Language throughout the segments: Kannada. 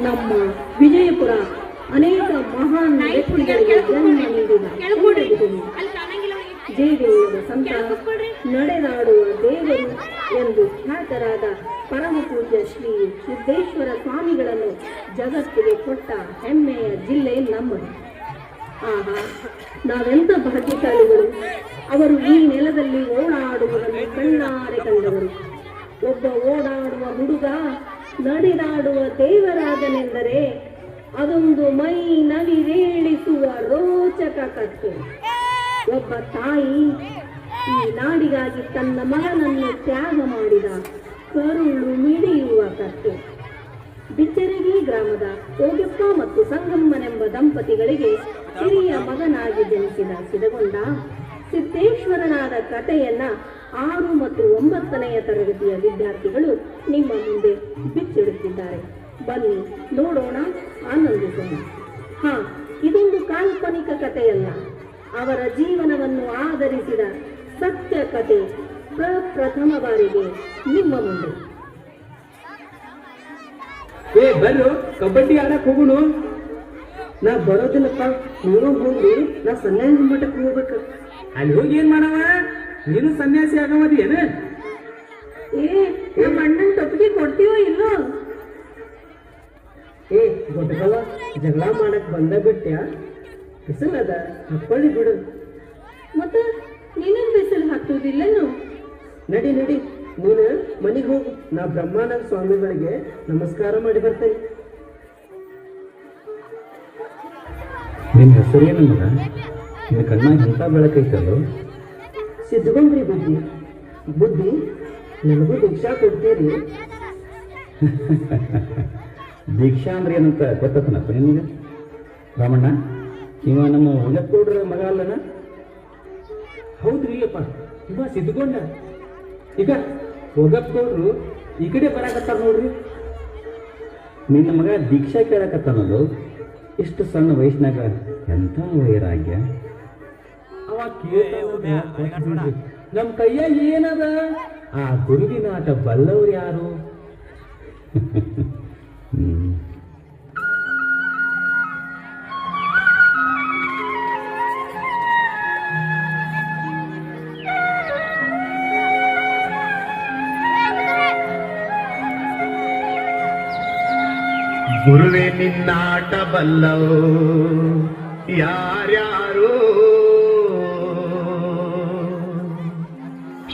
ನಮ್ಮ ವಿಜಯಪುರ ಅನೇಕ ಮಹಾನ್ ವ್ಯಕ್ತಿಗಳಿಗೆ ಜನ್ಮ ನೀಡಿದ ಜಯದೇವರ ಸಂತಾನ ನಡೆದಾಡುವ ದೇವರು ಎಂದು ಖ್ಯಾತರಾದ ಪರಮ ಪೂಜ್ಯ ಶ್ರೀ ಸಿದ್ದೇಶ್ವರ ಸ್ವಾಮಿಗಳನ್ನು ಜಗತ್ತಿಗೆ ಕೊಟ್ಟ ಹೆಮ್ಮೆಯ ಜಿಲ್ಲೆ ನಮ್ಮದು. ಆಹಾ, ನಾವೆಂಥ ಭಾಗ್ಯಶಾಲಿಗಳು! ಅವರು ಈ ನೆಲದಲ್ಲಿ ಓಡಾಡುವುದನ್ನು ಕಣ್ಣಾರೆ ಕಂಡವರು. ಒಬ್ಬ ಓಡಾಡುವ ಹುಡುಗ ನಡೆದಾಡುವ ದೇವರಾದನೆಂದರೆ ಅದೊಂದು ಮೈ ನವಿರೇಳಿಸುವ ರೋಚಕ ಕಥೆ. ಒಬ್ಬ ತಾಯಿ ಈ ನಾಡಿಗಾಗಿ ತನ್ನ ಮಗನನ್ನು ತ್ಯಾಗ ಮಾಡಿದ ಕರುಳು ಮಿಡಿಯುವ ಕಥೆ. ಬಿಚ್ಚರಗಿ ಗ್ರಾಮದ ಓಗಪ್ಪ ಮತ್ತು ಸಂಗಮ್ಮನೆಂಬ ದಂಪತಿಗಳಿಗೆ ಹಿರಿಯ ಮಗನಾಗಿ ಜನಿಸಿದ ಸಿದಗೊಂಡ ಸಿದ್ದೇಶ್ವರನಾದ ಕಥೆಯನ್ನ 6 ಮತ್ತು 9ನೇ ತರಗತಿಯ ವಿದ್ಯಾರ್ಥಿಗಳು ನಿಮ್ಮ ಮುಂದೆ ಬಿಚ್ಚಿಡುತ್ತಿದ್ದಾರೆ. ಬನ್ನಿ ನೋಡೋಣ, ಆನಂದಿಸೋಣ. ಇದೊಂದು ಕಾಲ್ಪನಿಕ ಕಥೆಯಲ್ಲ, ಅವರ ಜೀವನವನ್ನು ಆಧರಿಸಿದ ಸತ್ಯ ಕಥೆ ಪ್ರಪ್ರಥಮ ಬಾರಿಗೆ ನಿಮ್ಮ ಮುಂದೆ. ಬರ್ರು ಕಬಡ್ಡಿ ಆಡಕ್ ಹೋಗುನು. ನಾ ಬರೋದಿಲ್ಲಪ್ಪ, ನೀನು ಹೋಗ್ರಿ, ನಾ ಸನ್ಯಾಸಿ ಮಠಕ್ಕೆ ಹೋಗ್ಬೇಕು. ಅಲ್ಲಿ ಹೋಗಿ ಏನ್ ಮಾಡವ? ನೀನು ಸನ್ಯಾಸಿ ಆಗಮದಿ ಏನ? ನಮ್ಮ ಅಣ್ಣನ ತಪ್ಪಿಗೆ ಕೊಡ್ತೀವೋ ಇಲ್ಲೋ? ಗೊಟ್ಟಗವ, ಜಗಳ ಮಾಡಕ್ ಬಂದ ಬಿಟ್ಟ್ಯಾ? ಬಿಸಿಲದ ಹಾಕೊಳ್ಳಿ ಬಿಡು. ಮತ್ತ ನೀನೇನ್ ಬಿಸಿಲು ಹಾಕ್ತುದಿಲ್ಲನು? ನಡಿ ನಡಿ, ನೀನು ಮನೆಗೆ ಹೋಗು. ನಾ ಬ್ರಹ್ಮಾನಂದ ಸ್ವಾಮಿಗಳಿಗೆ ನಮಸ್ಕಾರ ಮಾಡಿ ಬರ್ತೇನೆ. ನಿನ್ನ ಹೆಸರೇನು ಮಗ? ನಿನ್ನ ಕಣ್ಣಾಗ ಇಂಥ ಬೆಳಕೈತಲ್ಲೋ? ಸಿದ್ಧಗೊಂಡ್ರಿ ಬುದ್ಧಿ. ಬುದ್ಧಿ, ನನಗೂ ದೀಕ್ಷಾ ಕೊಡ್ತೀರಿ? ದೀಕ್ಷಾ ಅಂದ್ರೆ ಏನಂತ ಗೊತ್ತನಪ್ಪ ನಿನಗೆ? ರಾಮಣ್ಣ, ಇವ ನಮ್ಮ ಉಳ್ಳಕೋಡ್ರ ಮಗ ಅಲ್ಲನ? ಹೌದ್ರಿ ಅಪ್ಪ, ಇವ ಸಿದ್ಧಗೊಂಡ. ಈಗ ಹೋಗಪ್ಪಗೌಡ್ರು ಈ ಕಡೆ ಬರಾಕತ್ತಾರ ನೋಡ್ರಿ. ನಿನ್ನ ಮಗ ದೀಕ್ಷಾ ಕೇಳಕತ್ತಾನದು? ಇಷ್ಟು ಸಣ್ಣ ವಯಸ್ಸಿನಾಗ ಎಂಥ ವೈರಾಗ್ಯ! ಅವ ಕೇಳ್ತಾನ, ನಮ್ಮ ಕೈಯಾಗ ಏನದ? ಆ ಗುರುವಿನ ಆಟ ಬಲ್ಲವ್ರು ಯಾರು? ಗುರುವೇ ನಿನ್ನಾಟ ಬಲ್ಲವೋ ಯಾರ್ಯಾರೋ,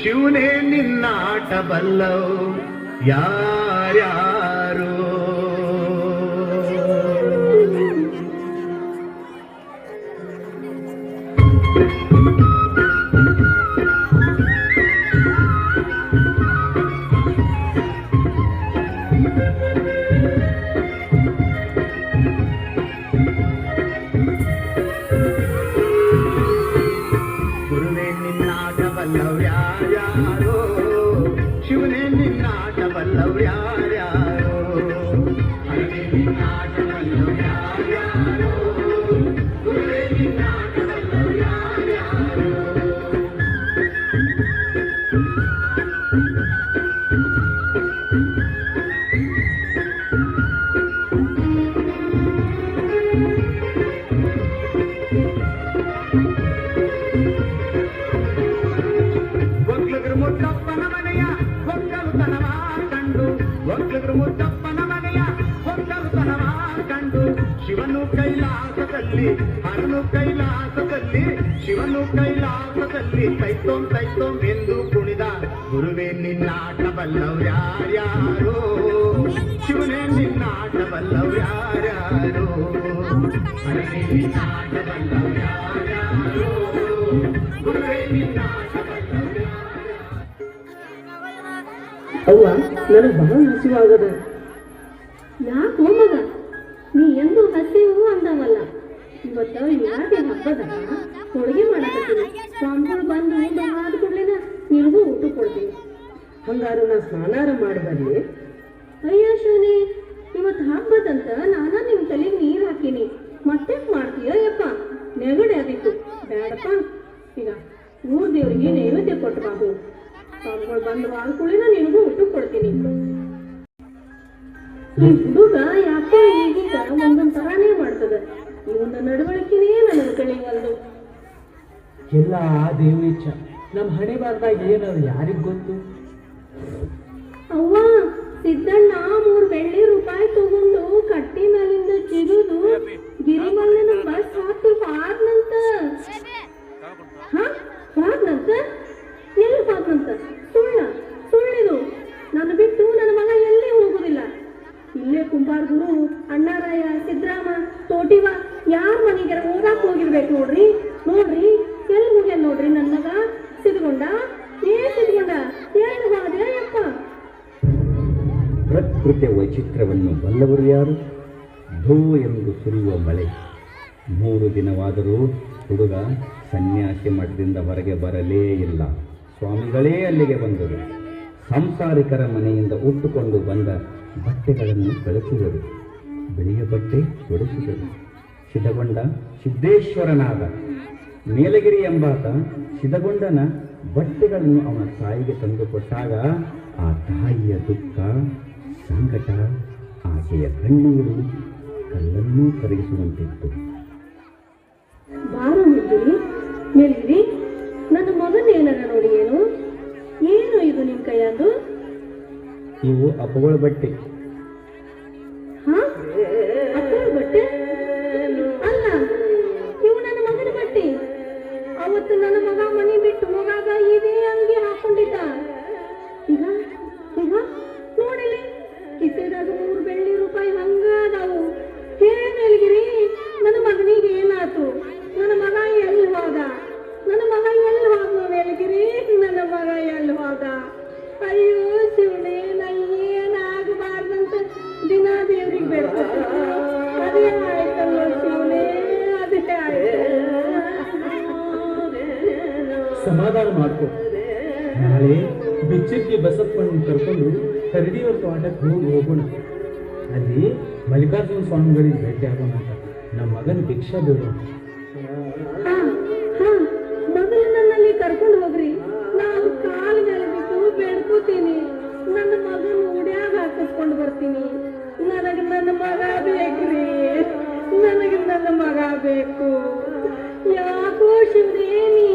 ಶಿವನೇ ನಿನ್ನಾಟ ಬಲ್ಲವೋ ಯಾರ್ಯಾರೋ. ಶಿವನೇ ನಿನ್ನಾಟ ಬಲ್ಲವ್ರು ಯಾರ್ಯಾರೋ, ಹರನೇ ನಿನ್ನಾಟ ಬಲ್ಲವ್ರು ಯಾರ್ಯಾರೋ, ಗುರುವೇ ನಿನ್ನಾಟ ಬಲ್ಲವ್ರು ಯಾರ್ಯಾರೋ. ಒಗ್ಲಗರು ಮುದ್ದಪ್ಪನ ಮನೆಯ ಒಗ್ಗಲುತನವ ಕಂಡು, ಒಗ್ಲಗರು ಮುದ್ದಪ್ಪನ ಮನೆಯ ಒಗ್ಗಲುತನವ ಕಂಡು, ಶಿವನು ಕೈಲಾಸದಲ್ಲಿ ಹರನು ಕೈಲಾಸದಲ್ಲಿ, ಶಿವನು ಕೈಲಾಸದಲ್ಲಿ ತೈತೋಂ ತೈತೋಂ ಎಂದು ಕುಣಿದ. ಗುರುವೇ ನಿನ್ನಾಟ ಬಲ್ಲವ್ರು ಯಾರ್ಯಾರೋ, ಶಿವನೇ ನಿನ್ನಾಟ ಬಲ್ಲವ್ರು ಯಾರ್ಯಾರೋ, ಹರನೇ ನಿನ್ನಾಟ ಬಲ್ಲವ್ರು ಯಾರ್ಯಾರೋ, ಗುರುವೇ ನಿನ್ನಾಟ. ಅವ್ವ, ನನಗೆ ಬಹಳ ಹಸಿವಾಗದ. ಯಾಕೋ ಮಗ, ನೀ ಎಂದು ಹಸಿವು ಅಂದವಲ್ಲ. ಇವತ್ತು ಯುಗಾದಿ ಹಬ್ಬದ ಹೋಳಿಗೆ ಮಾಡಕತ್ತೀನಿ. ಸ್ವಾಮಿಗಳು ಬಂದು ಊಟ ಆದ ಕೂಡಲೇನ ನಿನಗೂ ಊಟ ಕೊಡ್ತೀನಿ. ಹಂಗಾರು ನಾ ಸ್ನಾನಾರ ಮಾಡಿ ಬರ್ಲಿ? ಅಯ್ಯ ಶಿವನೇ, ಇವತ್ತು ಹಬ್ಬದಂತ ನಾನ ನಿಮ್ಮ ತಲೆಗೆ ನೀರು ಹಾಕಿನಿ. ಮತ್ತೆ ಮಾಡ್ತೀಯ ಯಪ್ಪ? ನೆಗಡೆ ಆದಿತ್ತು, ಬೇಡಪ್ಪ. ಈಗ ಊರ್ ದೇವ್ರಿಗೆ ನೈವೇದ್ಯ ಕೊಟ್ಟು ಬಾಬು. ಸ್ವಾಮಿಗಳು ಬಂದು ಆದ್ಕೂಳಿನ ನಿನಗೂ ಊಟಕ್ಕೆ ಕೊಡ್ತೀನಿ. ಈ ಹುಡುಗ ಯಾಕೋ ಈಗೀಗ ಒಂದೊಂದ್ ತರಾನೇ ಮಾಡ್ತದ. ಇವನ ನಡವಳಿಕೆನೇ ನನಗೆ ಕಳಿವಲ್ದು. ಎಲ್ಲ ಆ ದೇವೀಚ್ಛ. ನಮ್ಮ ಹಣೆ ಬಾರ್ದಾಗ ಏನದು ಯಾರಿಗ್ ಗೊತ್ತು? ಅವ್ವ, ಸಿದ್ದಣ್ಣ 3 ಬೆಳ್ಳಿ ರೂಪಾಯಿ ತಗೊಂಡು ಕಟ್ಟಿ ಮೇಲಿಂದ ಜಿಗಿದು ಗಿರಿಮಲ್ಲನ ಬಸ್ ಹತ್ತು ಹೋದ್ನಂತ. ಹೋದ್ನಂತ? ಎಲ್ಲಿ ಹೋದ್ನಂತ? ಸುಳ್ಳಿದು. ನನ್ನ ಬಿಟ್ಟು ನನ್ನ ಮಗ ಎಲ್ಲಿ ಹೋಗುದಿಲ್ಲ. ಇಲ್ಲೇ ಕುಂಬಾರ ಗುರು, ಅಣ್ಣಾರಾಯ, ಸಿದ್ದರಾಮ, ತೋಟಿವ ಯಾರ ಮನೆಗೆ ಹೋಗಾಕ್ ಹೋಗಿರ್ಬೇಕು ನೋಡ್ರಿ. ಎಲ್ಲಿ ಹೋಗ್ಯಾನ ನೋಡ್ರಿ ನನ್ನ ಮಗ. ಸಿದ್ಕೊಂಡ ಎಲ್ಲಿ ಹೋದೆ ಯಪ್ಪ? ಪ್ರಕೃತಿಯ ವೈಚಿತ್ರ್ಯವನ್ನು ಬಲ್ಲವರು ಯಾರು? ಧೋ ಎಂದು ಸುರಿಯುವ ಮಳೆ. 3 ದಿನವಾದರೂ ಹುಡುಗ ಸನ್ಯಾಸಿ ಮಠದಿಂದ ಹೊರಗೆ ಬರಲೇ ಇಲ್ಲ. ಸ್ವಾಮಿಗಳೇ ಅಲ್ಲಿಗೆ ಬಂದರು. ಸಂಸಾರಿಕರ ಮನೆಯಿಂದ ಉಟ್ಟುಕೊಂಡು ಬಂದ ಬಟ್ಟೆಗಳನ್ನು ಕಳಿಸಿದರು. ಬಿಳಿಯ ಬಟ್ಟೆ ತೊಡಿಸಿದರು. ಸಿದ್ಧಗೊಂಡ ಸಿದ್ದೇಶ್ವರನಾದ ಮೇಲಗಿರಿ ಎಂಬಾತ ಸಿದ್ಧಗೊಂಡನ ಬಟ್ಟೆಗಳನ್ನು ಅವನ ತಾಯಿಗೆ ತಂದುಕೊಟ್ಟಾಗ ಆ ತಾಯಿಯ ದುಃಖ, ಸಂಕಟ, ಆಕೆಯ ಕಣ್ಣೀರು ಕಲ್ಲನ್ನೂ ಕರಗಿಸುವಂತಿತ್ತು. ಬಾರ ಮುದ್ದಿರಿ, ಮೇಲ್ಗಿರಿ, ನನ್ನ ಮಗನೇನಾರ ನೋಡಿ. ಏನು ಇದು ನಿಮ್ ಕೈಯದು? ಇವು ಅಪ್ಪಗಳ ಬಟ್ಟೆ. ಅಪ್ಪನ ಬಟ್ಟೆ ಅಲ್ಲ, ಇವು ನನ್ನ ಮಗನ ಬಟ್ಟೆ. ಅವತ್ತು ನನ್ನ ಮಗ ಮನೆ ಬಿಟ್ಟು ಹೋಗಾಗ ಇದೇ ಅಂಗಿ ಹಾಕೊಂಡಿದ್ದ. ಈಗ ನೋಡಿಲಿ, ಕಿಸೆದಾಗ 3 ಬೆಳ್ಳಿ ರೂಪಾಯಿ ಹಂಗ ಅದಾವು. ಮೇಲ್ಗಿರಿ, ನನ್ನ ಮಗನಿಗೆ ಏನಾತು? ನನ್ನ ಮಗ ಎಲ್ಲಿ ಹೋದ? ಮೇಲ್ಗಿರಿ, ನನ್ನ ಮಗ ಎಲ್ಲಿ ಹೋದ? ಅಯ್ಯೋ ಶಿವನೇ, ಏನಾಗಬಾರ್ದಂತ ದಿನ ದೇವ್ರಿಗೆ ಬೇಡ್ಕೊತ. ಅದೇ ಆಯ್ತಲ್ಲ ಶಿವನೇ, ಅದೇ ಆಯ್ತು. ಸಮಾಧಾನ ಮಾಡ್ಕೊ. ನಾಳೆ ಬಿಚ್ಚಕ್ಕಿ ಬಸಪ್ಪನ ಕರ್ಕೊಂಡು ಕರಡಿಯವ್ರ ತೋಟಕ್ಕೆ ಹೋಗೋಣ. ಅಲ್ಲಿ ಮಲ್ಲಿಕಾರ್ಜುನ ಸ್ವಾಮಿಗಳಿಗೆ ಭೇಟಿ ಆಗೋಣ ಅಂತ. ನಮ್ಮ ಮಗನ ಭಿಕ್ಷಾ ಬೇಡ. ಮೊದಲು ನನ್ನಲ್ಲಿ ಕರ್ಕೊಂಡು ಹೋಗ್ರಿ. ನಾನು ಕಾಲು ಮೇಲೆ ಬಿಟ್ಟು ಬೇಡ್ಕೋತೀನಿ. ನನ್ನ ಮಗನ ಉಡ್ಯಾಗ ಹಾಕಿಸ್ಕೊಂಡು ಬರ್ತೀನಿ. ನನಗೆ ನನ್ನ ಮಗ ಬೇಕ್ರಿ. ನನಗೆ ನನ್ನ ಮಗ ಬೇಕು. ಯಾಕೋ ಶಿವನೇ, ನೀ